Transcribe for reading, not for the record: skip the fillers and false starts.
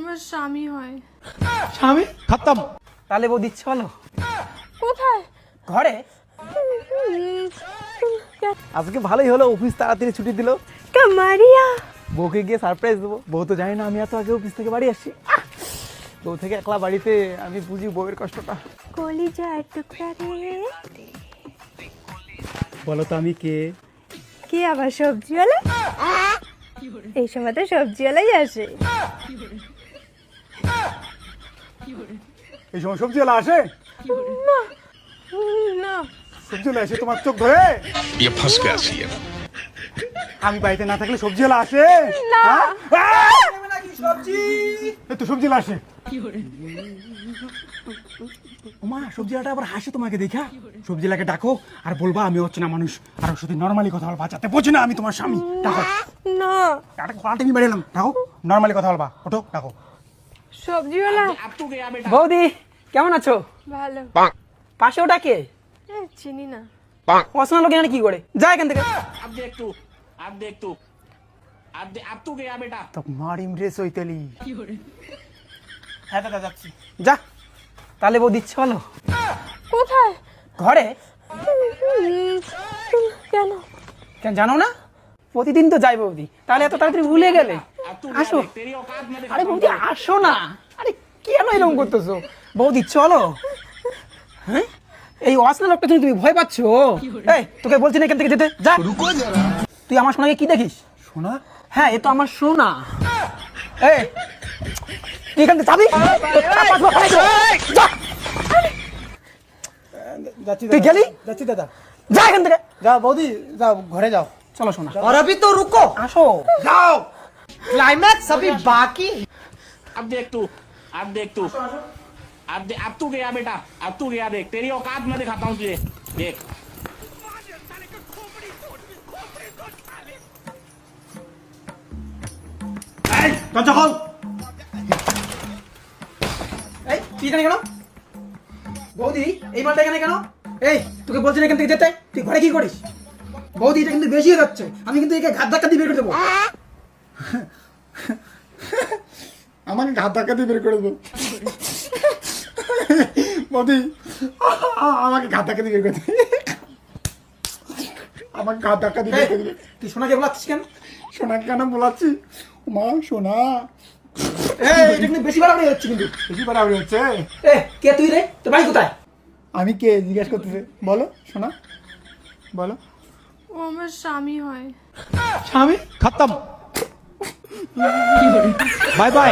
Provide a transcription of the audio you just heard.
আমার স্বামী হয়। স্বামী খতম। তাহলে বউ দিচ্ছে বলো কোথায়? ঘরে। আজকে ভালোই হলো, অফিস তাড়াতাড়ি ছুটি দিল। কামারিয়া বউকে গিয়ে সারপ্রাইজ দেবো। বউ তো জানি না আমি এত আগে অফিস থেকে বাড়ি আসছি। বউ থেকে একলা বাড়িতে আমি বুঝি বউয়ের কষ্টটা। কলিজা টুকরা রে। বলো তো আমি কে? কি আবার সবজিওয়ালা? এই সময় তো সবজিওয়ালাই আসে। এই সময় সবজিওয়ালা আসে? না সবজিওয়ালা এসে তোমার চোখ ধরে? ये फंस गया सी है। আমি বাড়িতে না থাকলে সবজিওয়ালা আসে? না। হ্যাঁ? এই তো সবজিওয়ালা আসে। ওমা, সবজিওয়ালাটা আবার হাসে তোমাকে দেখা। সবজিওয়ালাকে ডাকো আর বলবা আমি হচ্ছে না মানুষ, আর ওর সাথে নর্মালি কথা বলবা, যাতে বোঝে না আমি তোমার স্বামী। ডাকো। না পাল্টে আমি বেড়ে এলাম। ডাকো, নর্মালি কথা বলবা। ওঠো, ডাকো। সবজিওয়ালা। বৌদি কেমন আছো? ভালো। পাশে ওটা কে? চিনি না। অচেনা লোক এখানে কি করে? যা এখান থেকে। তো মারিম রে চৈতালি। হ্যাঁ দাদা যাচ্ছি। যা। তাহলে বউ দিচ্ছে বলো কোথায়? ঘরে। কেন? কেন জানো না? প্রতিদিন তো যাই বৌদি, তাহলে এত তাড়াতাড়ি ভুলে গেলে? আসো। আরে বৌদি আসো না। আরে কেন এরকম করতেছো? বৌদি চলো। হ্যাঁ, এই অচেনা লোকটা তুমি ভয় পাচ্ছ? এই তোকে বলছি না এখান থেকে যেতে। যা। তুই আমার সোনাকে কি দেখিস? শোনা? হ্যাঁ, এ তো আমার সোনা। এই তুই এখান থেকে যাবি? যা। যাচ্ছি তুই গেলি? যাচ্ছি দাদা। যা এখান থেকে। যাও বৌদি, যাও ঘরে যাও। চলো সোনা। और अभी तो रुको, আসো। যাও। क्लाइमैक्स अभी बाकी। अब देख तू, अब तू गया बेटा, अब तू गया। देख तेरी औकात मैं दिखाता हूँ तुझे। देख এই দরজা খোল। এই তুই এখানে কেন? বৌদি এই মালটা এখানে কেন? এই তোকে বলছি না এখান থেকে যেতে। তুই ঘরে কি করিস? বৌদি এটা কিন্তু বেশি হয়ে যাচ্ছে। আমি কিন্তু একে ঘাত ধাক্কা দিয়ে বের করে দেবো। আমাকে ঘাত ধাক্কা দিয়ে বের করে দেবো। বৌদি আমাকে ঘাত ধাক্কা দিয়ে বের করে দেবে। আমাকে ঘাত ধাক্কা দিয়ে বের করে দেবে। তুই সোনাকে বলাচ্ছিস কেন? সোনা কেন বলাচ্ছি? মা সোনা এই এটা কিন্তু বেশি বাড়াবাড়ি হচ্ছে কিন্তু। বেশি বাড়াবাড়ি হচ্ছে। এ কে তুই রে? তোর বাড়ি কোথায়? আমি কে জিজ্ঞেস করতেছে? বলো সোনা, বলো। ও আমার স্বামী হয়। স্বামী খতম। Bye bye.